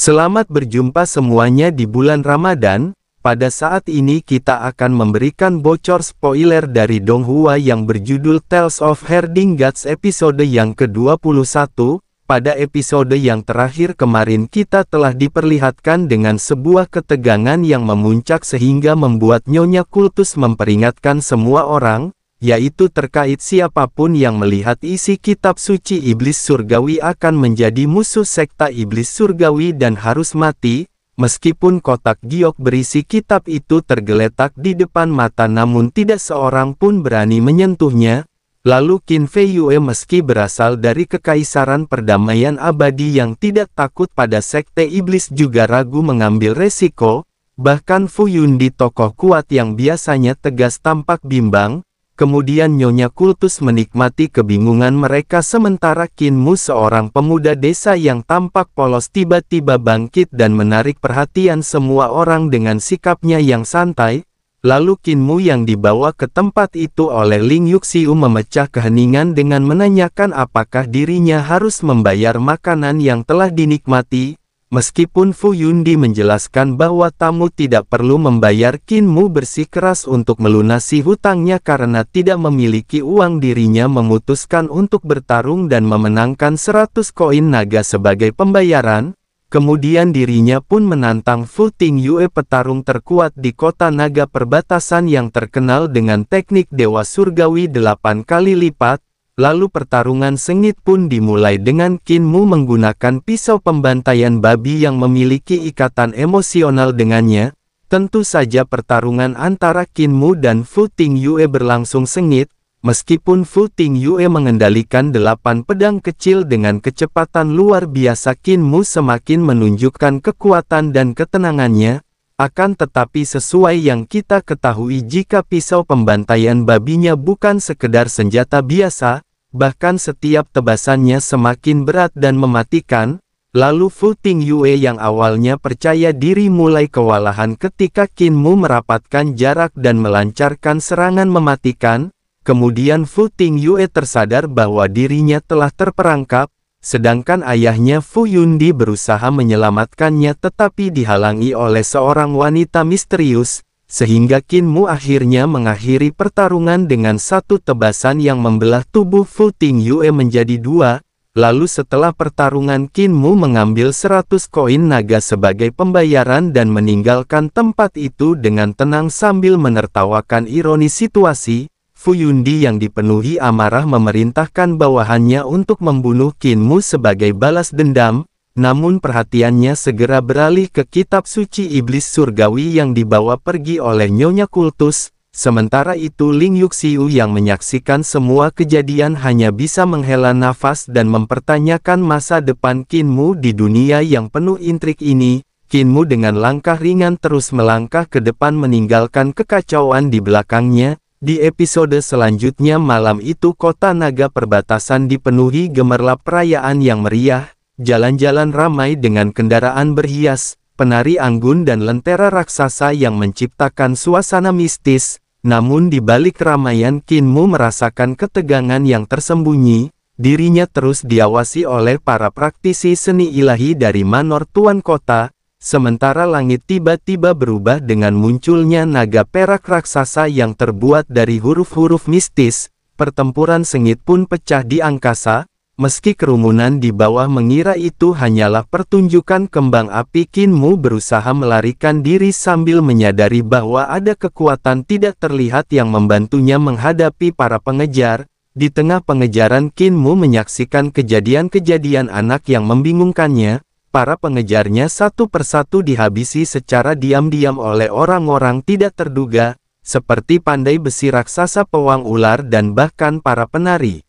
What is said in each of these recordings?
Selamat berjumpa semuanya di bulan Ramadan. Pada saat ini kita akan memberikan bocor spoiler dari Donghua yang berjudul Tales of Herding Gods episode yang ke-21. Pada episode yang terakhir kemarin kita telah diperlihatkan dengan sebuah ketegangan yang memuncak sehingga membuat Nyonya Kultus memperingatkan semua orang, yaitu terkait siapapun yang melihat isi kitab suci iblis surgawi akan menjadi musuh sekta iblis surgawi dan harus mati. Meskipun kotak giok berisi kitab itu tergeletak di depan mata namun tidak seorang pun berani menyentuhnya. Lalu Qin Fei Yue meski berasal dari kekaisaran perdamaian abadi yang tidak takut pada sekte iblis juga ragu mengambil resiko. Bahkan Fu Yundi tokoh kuat yang biasanya tegas tampak bimbang. Kemudian Nyonya Kultus menikmati kebingungan mereka sementara Qin Mu seorang pemuda desa yang tampak polos tiba-tiba bangkit dan menarik perhatian semua orang dengan sikapnya yang santai. Lalu Qin Mu yang dibawa ke tempat itu oleh Ling Yuxiu memecah keheningan dengan menanyakan apakah dirinya harus membayar makanan yang telah dinikmati. Meskipun Fu Yundi menjelaskan bahwa tamu tidak perlu membayar, Qin Mu bersikeras untuk melunasi hutangnya karena tidak memiliki uang. Dirinya memutuskan untuk bertarung dan memenangkan 100 koin naga sebagai pembayaran. Kemudian dirinya pun menantang Fu Ting Yue, petarung terkuat di kota naga perbatasan yang terkenal dengan teknik dewa surgawi 8 kali lipat. Lalu pertarungan sengit pun dimulai dengan Qin Mu menggunakan pisau pembantaian babi yang memiliki ikatan emosional dengannya. Tentu saja pertarungan antara Qin Mu dan Fu Ting Yue berlangsung sengit. Meskipun Fu Ting Yue mengendalikan 8 pedang kecil dengan kecepatan luar biasa, Qin Mu semakin menunjukkan kekuatan dan ketenangannya. Akan tetapi sesuai yang kita ketahui, jika pisau pembantaian babinya bukan sekedar senjata biasa, bahkan setiap tebasannya semakin berat dan mematikan. Lalu Fu Ting Yue yang awalnya percaya diri mulai kewalahan ketika Qin Mu merapatkan jarak dan melancarkan serangan mematikan. Kemudian Fu Ting Yue tersadar bahwa dirinya telah terperangkap, sedangkan ayahnya Fu Yundi berusaha menyelamatkannya tetapi dihalangi oleh seorang wanita misterius. Sehingga Qin Mu akhirnya mengakhiri pertarungan dengan satu tebasan yang membelah tubuh Fu Ting Yue menjadi 2. Lalu setelah pertarungan Qin Mu mengambil 100 koin naga sebagai pembayaran dan meninggalkan tempat itu dengan tenang sambil menertawakan ironi situasi. Fu Yundi yang dipenuhi amarah memerintahkan bawahannya untuk membunuh Qin Mu sebagai balas dendam. Namun perhatiannya segera beralih ke kitab suci iblis surgawi yang dibawa pergi oleh Nyonya Kultus. Sementara itu Ling Yuxiu yang menyaksikan semua kejadian hanya bisa menghela nafas dan mempertanyakan masa depan Qin Mu di dunia yang penuh intrik ini. Qin Mu dengan langkah ringan terus melangkah ke depan meninggalkan kekacauan di belakangnya. Di episode selanjutnya malam itu kota naga perbatasan dipenuhi gemerlap perayaan yang meriah. Jalan-jalan ramai dengan kendaraan berhias, penari anggun dan lentera raksasa yang menciptakan suasana mistis. Namun di balik keramaian Qin Mu merasakan ketegangan yang tersembunyi. Dirinya terus diawasi oleh para praktisi seni ilahi dari manor tuan kota. Sementara langit tiba-tiba berubah dengan munculnya naga perak raksasa yang terbuat dari huruf-huruf mistis. Pertempuran sengit pun pecah di angkasa. Meski kerumunan di bawah mengira itu hanyalah pertunjukan kembang api, Qin Mu berusaha melarikan diri sambil menyadari bahwa ada kekuatan tidak terlihat yang membantunya menghadapi para pengejar. Di tengah pengejaran Qin Mu menyaksikan kejadian-kejadian anak yang membingungkannya. Para pengejarnya satu persatu dihabisi secara diam-diam oleh orang-orang tidak terduga, seperti pandai besi raksasa, pawang ular dan bahkan para penari.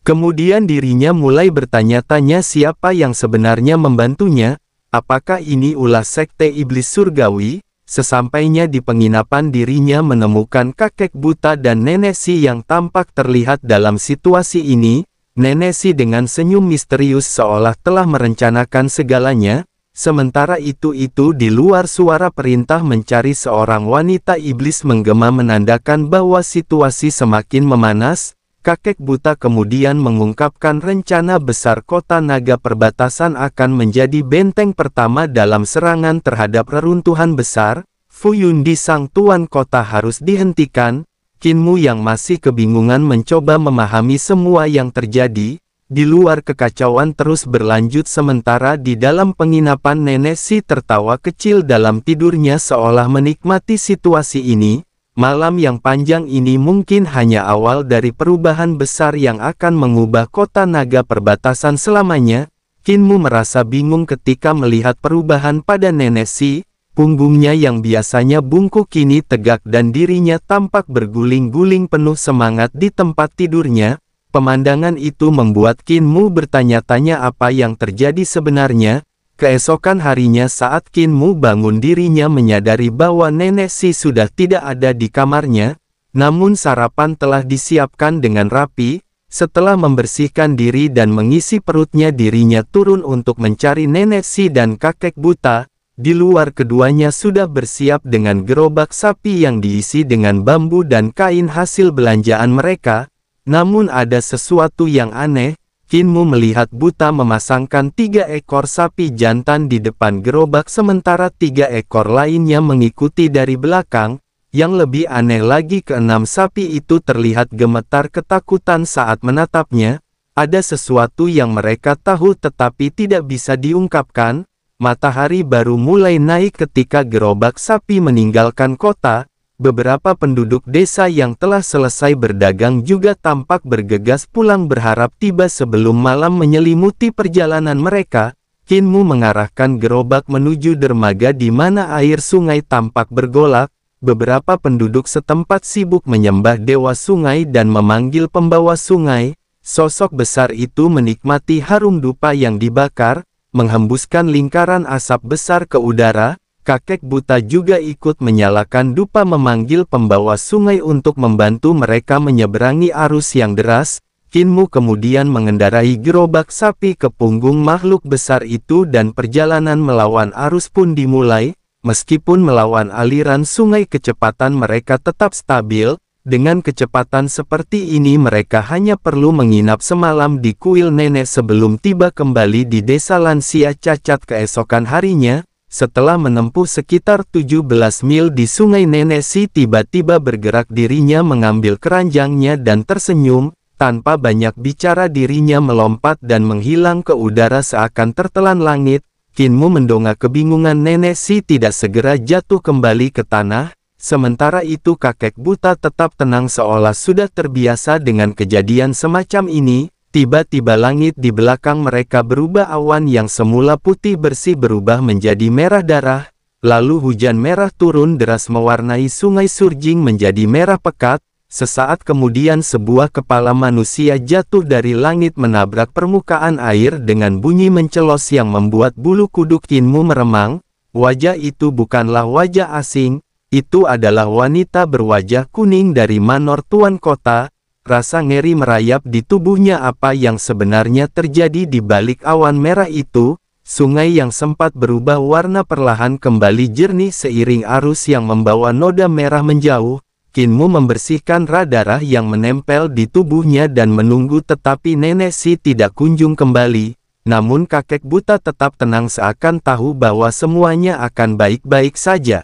Kemudian dirinya mulai bertanya-tanya siapa yang sebenarnya membantunya. Apakah ini ulah sekte iblis surgawi? Sesampainya di penginapan dirinya menemukan kakek buta dan nenek Si yang tampak terlihat dalam situasi ini. Nenek Si dengan senyum misterius seolah telah merencanakan segalanya. Sementara itu di luar suara perintah mencari seorang wanita iblis menggema menandakan bahwa situasi semakin memanas. Kakek buta kemudian mengungkapkan rencana besar kota naga perbatasan akan menjadi benteng pertama dalam serangan terhadap reruntuhan besar. Fu Yundi sang tuan kota harus dihentikan. Qinmu yang masih kebingungan mencoba memahami semua yang terjadi. Di luar kekacauan terus berlanjut sementara di dalam penginapan nenek Si tertawa kecil dalam tidurnya seolah menikmati situasi ini. Malam yang panjang ini mungkin hanya awal dari perubahan besar yang akan mengubah kota naga perbatasan selamanya. Qinmu merasa bingung ketika melihat perubahan pada nenek Si. Punggungnya yang biasanya bungkuk kini tegak dan dirinya tampak berguling-guling penuh semangat di tempat tidurnya. Pemandangan itu membuat Qinmu bertanya-tanya apa yang terjadi sebenarnya. Keesokan harinya saat Qinmu bangun dirinya menyadari bahwa nenek Si sudah tidak ada di kamarnya. Namun sarapan telah disiapkan dengan rapi. Setelah membersihkan diri dan mengisi perutnya dirinya turun untuk mencari nenek Si dan kakek buta. Di luar keduanya sudah bersiap dengan gerobak sapi yang diisi dengan bambu dan kain hasil belanjaan mereka. Namun ada sesuatu yang aneh. Qinmu melihat buta memasangkan 3 ekor sapi jantan di depan gerobak sementara 3 ekor lainnya mengikuti dari belakang. Yang lebih aneh lagi ke-6 sapi itu terlihat gemetar ketakutan saat menatapnya. Ada sesuatu yang mereka tahu tetapi tidak bisa diungkapkan. Matahari baru mulai naik ketika gerobak sapi meninggalkan kota. Beberapa penduduk desa yang telah selesai berdagang juga tampak bergegas pulang berharap tiba sebelum malam menyelimuti perjalanan mereka. Qinmu mengarahkan gerobak menuju dermaga di mana air sungai tampak bergolak. Beberapa penduduk setempat sibuk menyembah dewa sungai dan memanggil pembawa sungai. Sosok besar itu menikmati harum dupa yang dibakar, menghembuskan lingkaran asap besar ke udara. Kakek buta juga ikut menyalakan dupa memanggil pembawa sungai untuk membantu mereka menyeberangi arus yang deras. Qinmu kemudian mengendarai gerobak sapi ke punggung makhluk besar itu dan perjalanan melawan arus pun dimulai. Meskipun melawan aliran sungai kecepatan mereka tetap stabil. Dengan kecepatan seperti ini mereka hanya perlu menginap semalam di kuil nenek sebelum tiba kembali di desa lansia cacat keesokan harinya. Setelah menempuh sekitar 17 mil di sungai nenek Si tiba-tiba bergerak dirinya mengambil keranjangnya dan tersenyum. Tanpa banyak bicara dirinya melompat dan menghilang ke udara seakan tertelan langit. Qinmu mendongak kebingungan nenek Si tidak segera jatuh kembali ke tanah. Sementara itu kakek buta tetap tenang seolah sudah terbiasa dengan kejadian semacam ini. Tiba-tiba langit di belakang mereka berubah awan yang semula putih bersih berubah menjadi merah darah. Lalu hujan merah turun deras mewarnai sungai Surjing menjadi merah pekat. Sesaat kemudian sebuah kepala manusia jatuh dari langit menabrak permukaan air dengan bunyi mencelos yang membuat bulu kuduk Qinmu meremang. Wajah itu bukanlah wajah asing. Itu adalah wanita berwajah kuning dari Manor Tuan Kota. Rasa ngeri merayap di tubuhnya apa yang sebenarnya terjadi di balik awan merah itu. Sungai yang sempat berubah warna perlahan kembali jernih seiring arus yang membawa noda merah menjauh. Qinmu membersihkan darah yang menempel di tubuhnya dan menunggu tetapi nenek Si tidak kunjung kembali. Namun kakek buta tetap tenang seakan tahu bahwa semuanya akan baik-baik saja.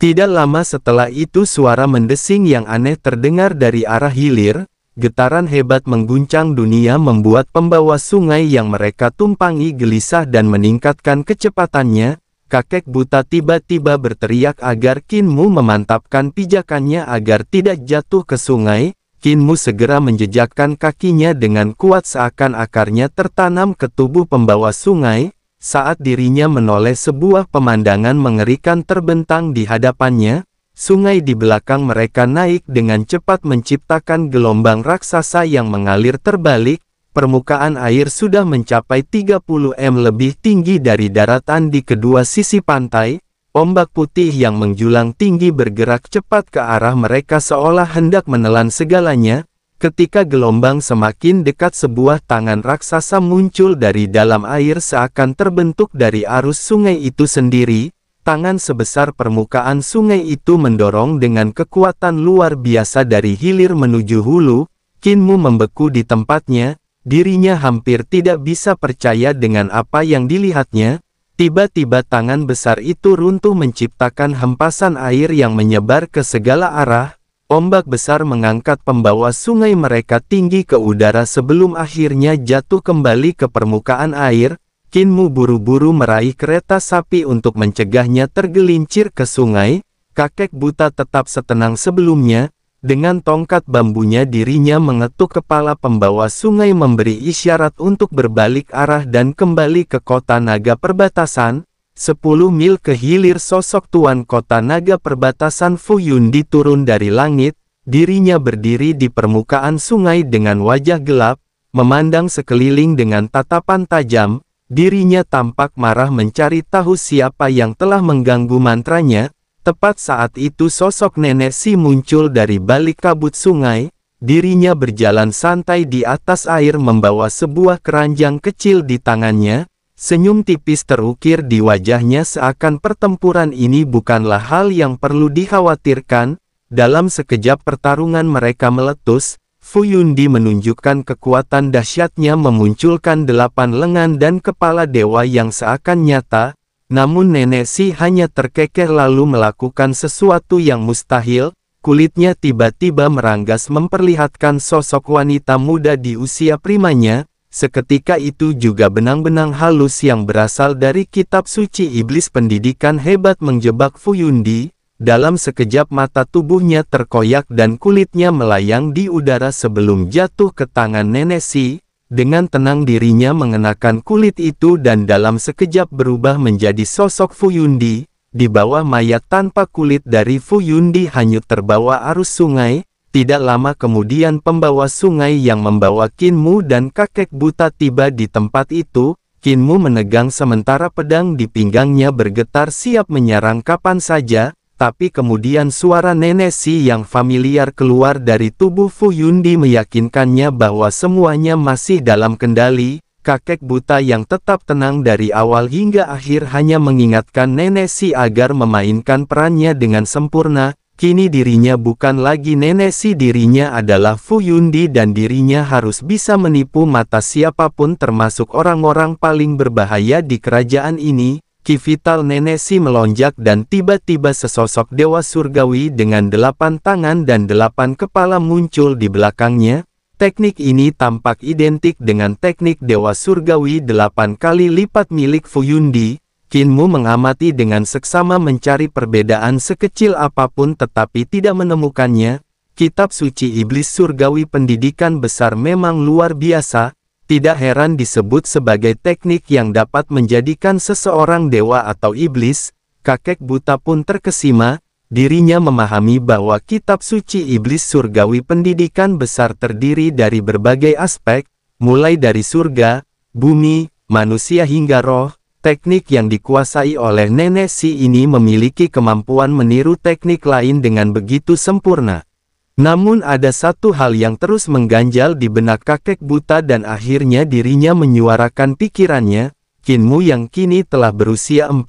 Tidak lama setelah itu suara mendesing yang aneh terdengar dari arah hilir. Getaran hebat mengguncang dunia membuat pembawa sungai yang mereka tumpangi gelisah dan meningkatkan kecepatannya. Kakek buta tiba-tiba berteriak agar Qinmu memantapkan pijakannya agar tidak jatuh ke sungai. Qinmu segera menjejakkan kakinya dengan kuat seakan akarnya tertanam ke tubuh pembawa sungai. Saat dirinya menoleh sebuah pemandangan mengerikan terbentang di hadapannya. Sungai di belakang mereka naik dengan cepat menciptakan gelombang raksasa yang mengalir terbalik. Permukaan air sudah mencapai 30 m lebih tinggi dari daratan di kedua sisi pantai. Ombak putih yang menjulang tinggi bergerak cepat ke arah mereka seolah hendak menelan segalanya. Ketika gelombang semakin dekat sebuah tangan raksasa muncul dari dalam air seakan terbentuk dari arus sungai itu sendiri. Tangan sebesar permukaan sungai itu mendorong dengan kekuatan luar biasa dari hilir menuju hulu. Kinmu membeku di tempatnya, dirinya hampir tidak bisa percaya dengan apa yang dilihatnya. Tiba-tiba tangan besar itu runtuh menciptakan hempasan air yang menyebar ke segala arah. Ombak besar mengangkat pembawa sungai mereka tinggi ke udara sebelum akhirnya jatuh kembali ke permukaan air. Kinmu buru-buru meraih kereta sapi untuk mencegahnya tergelincir ke sungai. Kakek buta tetap setenang sebelumnya. Dengan tongkat bambunya dirinya mengetuk kepala pembawa sungai memberi isyarat untuk berbalik arah dan kembali ke kota naga perbatasan. 10 mil ke hilir sosok tuan kota naga perbatasan Fu Yundi turun dari langit. Dirinya berdiri di permukaan sungai dengan wajah gelap, memandang sekeliling dengan tatapan tajam. Dirinya tampak marah mencari tahu siapa yang telah mengganggu mantranya. Tepat saat itu sosok nenek Si muncul dari balik kabut sungai. Dirinya berjalan santai di atas air membawa sebuah keranjang kecil di tangannya. Senyum tipis terukir di wajahnya seakan pertempuran ini bukanlah hal yang perlu dikhawatirkan. Dalam sekejap pertarungan mereka meletus. Fu Yundi menunjukkan kekuatan dahsyatnya memunculkan 8 lengan dan kepala dewa yang seakan nyata. Namun nenek Si hanya terkekeh lalu melakukan sesuatu yang mustahil. Kulitnya tiba-tiba meranggas memperlihatkan sosok wanita muda di usia primanya. Seketika itu juga benang-benang halus yang berasal dari kitab suci iblis pendidikan hebat menjebak Fu Yundi. Dalam sekejap mata tubuhnya terkoyak dan kulitnya melayang di udara sebelum jatuh ke tangan nenek Si. Dengan tenang dirinya mengenakan kulit itu dan dalam sekejap berubah menjadi sosok Fu Yundi. Di bawah mayat tanpa kulit dari Fu Yundi hanyut terbawa arus sungai. Tidak lama kemudian pembawa sungai yang membawa Kinmu dan kakek buta tiba di tempat itu. Kinmu menegang sementara pedang di pinggangnya bergetar siap menyerang kapan saja. Tapi kemudian suara nenek Si yang familiar keluar dari tubuh Fu Yundi meyakinkannya bahwa semuanya masih dalam kendali. Kakek buta yang tetap tenang dari awal hingga akhir hanya mengingatkan nenek Si agar memainkan perannya dengan sempurna. Kini dirinya bukan lagi nenek Si, dirinya adalah Fu Yundi dan dirinya harus bisa menipu mata siapapun termasuk orang-orang paling berbahaya di kerajaan ini. Ki vital nenek Si melonjak dan tiba-tiba sesosok dewa surgawi dengan 8 tangan dan 8 kepala muncul di belakangnya. Teknik ini tampak identik dengan teknik dewa surgawi 8 kali lipat milik Fu Yundi. Kinmu mengamati dengan seksama mencari perbedaan sekecil apapun tetapi tidak menemukannya. Kitab suci iblis surgawi pendidikan besar memang luar biasa. Tidak heran disebut sebagai teknik yang dapat menjadikan seseorang dewa atau iblis. Kakek buta pun terkesima. Dirinya memahami bahwa kitab suci iblis surgawi pendidikan besar terdiri dari berbagai aspek, mulai dari surga, bumi, manusia hingga roh. Teknik yang dikuasai oleh nenek Si ini memiliki kemampuan meniru teknik lain dengan begitu sempurna. Namun ada satu hal yang terus mengganjal di benak kakek buta dan akhirnya dirinya menyuarakan pikirannya. Kinmu yang kini telah berusia 14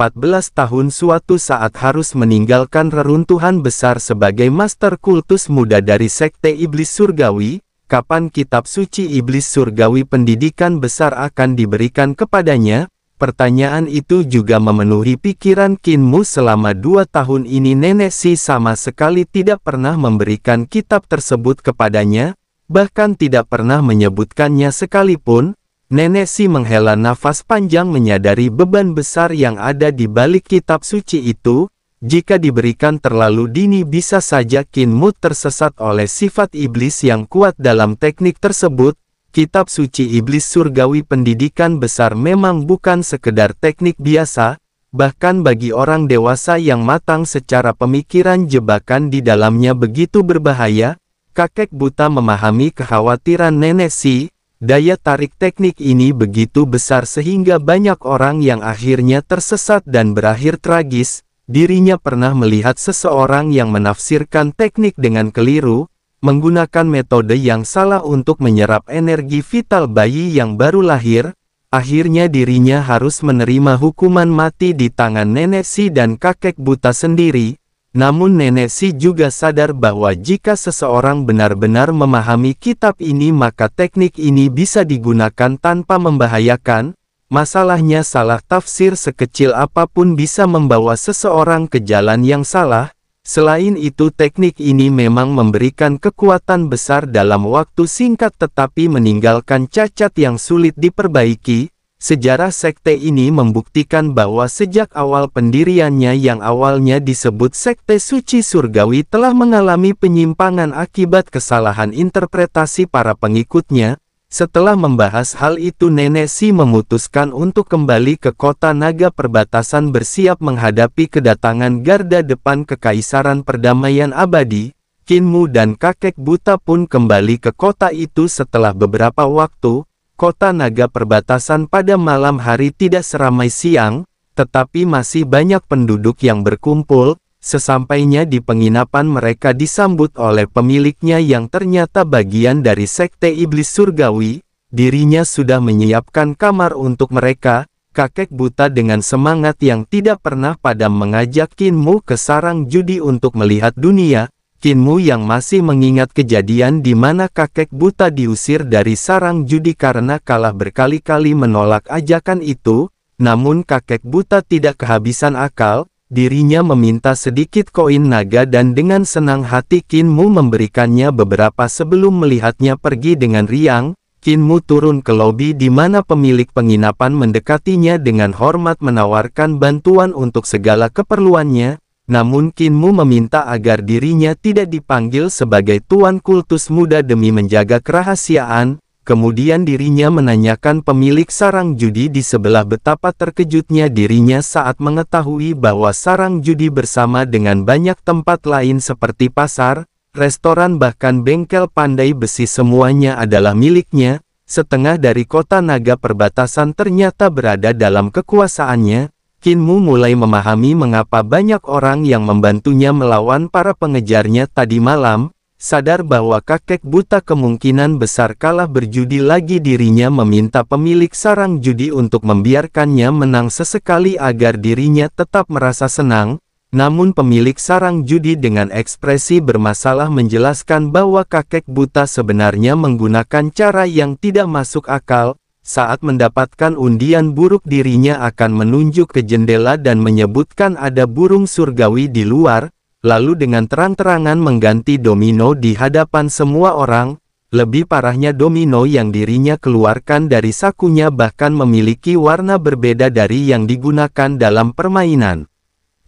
tahun suatu saat harus meninggalkan reruntuhan besar sebagai master kultus muda dari sekte iblis surgawi. Kapan kitab suci iblis surgawi pendidikan besar akan diberikan kepadanya? Pertanyaan itu juga memenuhi pikiran Kinmu. Selama 2 tahun ini nenek Si sama sekali tidak pernah memberikan kitab tersebut kepadanya, bahkan tidak pernah menyebutkannya sekalipun. Nenek Si menghela nafas panjang menyadari beban besar yang ada di balik kitab suci itu. Jika diberikan terlalu dini bisa saja Kinmu tersesat oleh sifat iblis yang kuat dalam teknik tersebut. Kitab suci iblis surgawi pendidikan besar memang bukan sekedar teknik biasa, bahkan bagi orang dewasa yang matang secara pemikiran jebakan di dalamnya begitu berbahaya. Kakek buta memahami kekhawatiran nenek Si. Daya tarik teknik ini begitu besar sehingga banyak orang yang akhirnya tersesat dan berakhir tragis. Dirinya pernah melihat seseorang yang menafsirkan teknik dengan keliru, menggunakan metode yang salah untuk menyerap energi vital bayi yang baru lahir. Akhirnya dirinya harus menerima hukuman mati di tangan nenek Si dan kakek buta sendiri. Namun Nenek Si juga sadar bahwa jika seseorang benar-benar memahami kitab ini maka teknik ini bisa digunakan tanpa membahayakan. Masalahnya salah tafsir sekecil apapun bisa membawa seseorang ke jalan yang salah. Selain itu teknik ini memang memberikan kekuatan besar dalam waktu singkat tetapi meninggalkan cacat yang sulit diperbaiki. Sejarah sekte ini membuktikan bahwa sejak awal pendiriannya yang awalnya disebut Sekte Suci Surgawi telah mengalami penyimpangan akibat kesalahan interpretasi para pengikutnya. Setelah membahas hal itu Nenek Si memutuskan untuk kembali ke kota naga perbatasan bersiap menghadapi kedatangan garda depan Kekaisaran Perdamaian Abadi. Kinmu dan kakek buta pun kembali ke kota itu setelah beberapa waktu. Kota naga perbatasan pada malam hari tidak seramai siang, tetapi masih banyak penduduk yang berkumpul. Sesampainya di penginapan mereka disambut oleh pemiliknya yang ternyata bagian dari Sekte Iblis Surgawi. Dirinya sudah menyiapkan kamar untuk mereka. Kakek buta dengan semangat yang tidak pernah padam mengajak Kinmu ke sarang judi untuk melihat dunia. Kinmu yang masih mengingat kejadian di mana kakek buta diusir dari sarang judi karena kalah berkali-kali menolak ajakan itu, namun kakek buta tidak kehabisan akal, dirinya meminta sedikit koin naga dan dengan senang hati Kinmu memberikannya beberapa sebelum melihatnya pergi dengan riang. Kinmu turun ke lobi di mana pemilik penginapan mendekatinya dengan hormat menawarkan bantuan untuk segala keperluannya. Namun Kinmu meminta agar dirinya tidak dipanggil sebagai tuan kultus muda demi menjaga kerahasiaan. Kemudian dirinya menanyakan pemilik sarang judi di sebelah betapa terkejutnya dirinya saat mengetahui bahwa sarang judi bersama dengan banyak tempat lain seperti pasar, restoran bahkan bengkel pandai besi semuanya adalah miliknya. Setengah dari kota naga perbatasan ternyata berada dalam kekuasaannya. Kinmu mulai memahami mengapa banyak orang yang membantunya melawan para pengejarnya tadi malam. Sadar bahwa kakek buta kemungkinan besar kalah berjudi lagi dirinya meminta pemilik sarang judi untuk membiarkannya menang sesekali agar dirinya tetap merasa senang. Namun pemilik sarang judi dengan ekspresi bermasalah menjelaskan bahwa kakek buta sebenarnya menggunakan cara yang tidak masuk akal. Saat mendapatkan undian buruk dirinya akan menunjuk ke jendela dan menyebutkan ada burung surgawi di luar, lalu dengan terang-terangan mengganti domino di hadapan semua orang. Lebih parahnya domino yang dirinya keluarkan dari sakunya bahkan memiliki warna berbeda dari yang digunakan dalam permainan.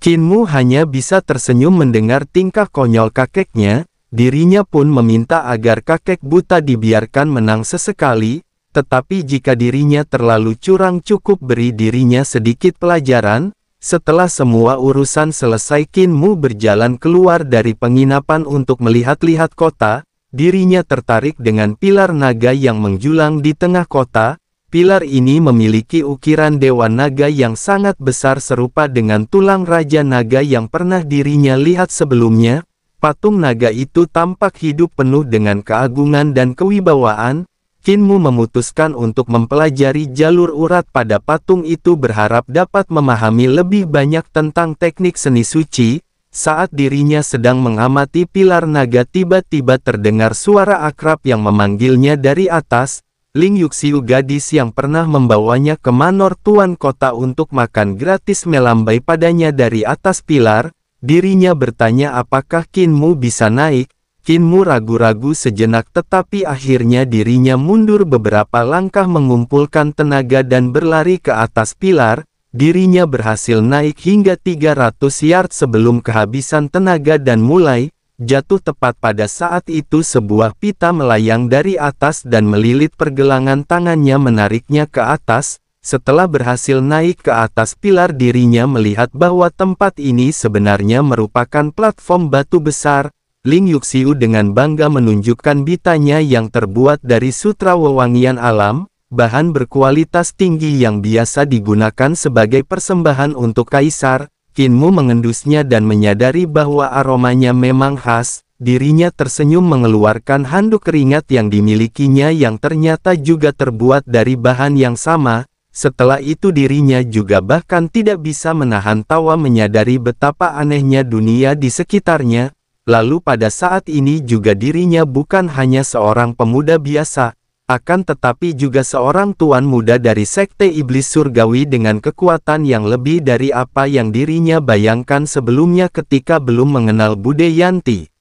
Kinmu hanya bisa tersenyum mendengar tingkah konyol kakeknya, dirinya pun meminta agar kakek buta dibiarkan menang sesekali. Tetapi jika dirinya terlalu curang cukup beri dirinya sedikit pelajaran. Setelah semua urusan selesai Kinmu berjalan keluar dari penginapan untuk melihat-lihat kota. Dirinya tertarik dengan pilar naga yang menjulang di tengah kota. Pilar ini memiliki ukiran dewa naga yang sangat besar serupa dengan tulang raja naga yang pernah dirinya lihat sebelumnya. Patung naga itu tampak hidup penuh dengan keagungan dan kewibawaan. Kinmu memutuskan untuk mempelajari jalur urat pada patung itu berharap dapat memahami lebih banyak tentang teknik seni suci. Saat dirinya sedang mengamati pilar naga tiba-tiba terdengar suara akrab yang memanggilnya dari atas. Ling Yuxiu gadis yang pernah membawanya ke manor tuan kota untuk makan gratis melambai padanya dari atas pilar. Dirinya bertanya apakah Kinmu bisa naik. Kinmu ragu-ragu sejenak tetapi akhirnya dirinya mundur beberapa langkah mengumpulkan tenaga dan berlari ke atas pilar. Dirinya berhasil naik hingga 300 yard sebelum kehabisan tenaga dan mulai jatuh. Tepat pada saat itu sebuah pita melayang dari atas dan melilit pergelangan tangannya menariknya ke atas. Setelah berhasil naik ke atas pilar dirinya melihat bahwa tempat ini sebenarnya merupakan platform batu besar. Ling Yuxiu dengan bangga menunjukkan bitanya yang terbuat dari sutra wewangian alam, bahan berkualitas tinggi yang biasa digunakan sebagai persembahan untuk kaisar. Kinmu mengendusnya dan menyadari bahwa aromanya memang khas. Dirinya tersenyum mengeluarkan handuk keringat yang dimilikinya yang ternyata juga terbuat dari bahan yang sama. Setelah itu dirinya juga bahkan tidak bisa menahan tawa menyadari betapa anehnya dunia di sekitarnya. Lalu pada saat ini juga dirinya bukan hanya seorang pemuda biasa, akan tetapi juga seorang tuan muda dari Sekte Iblis Surgawi dengan kekuatan yang lebih dari apa yang dirinya bayangkan sebelumnya ketika belum mengenal Bude Yanti.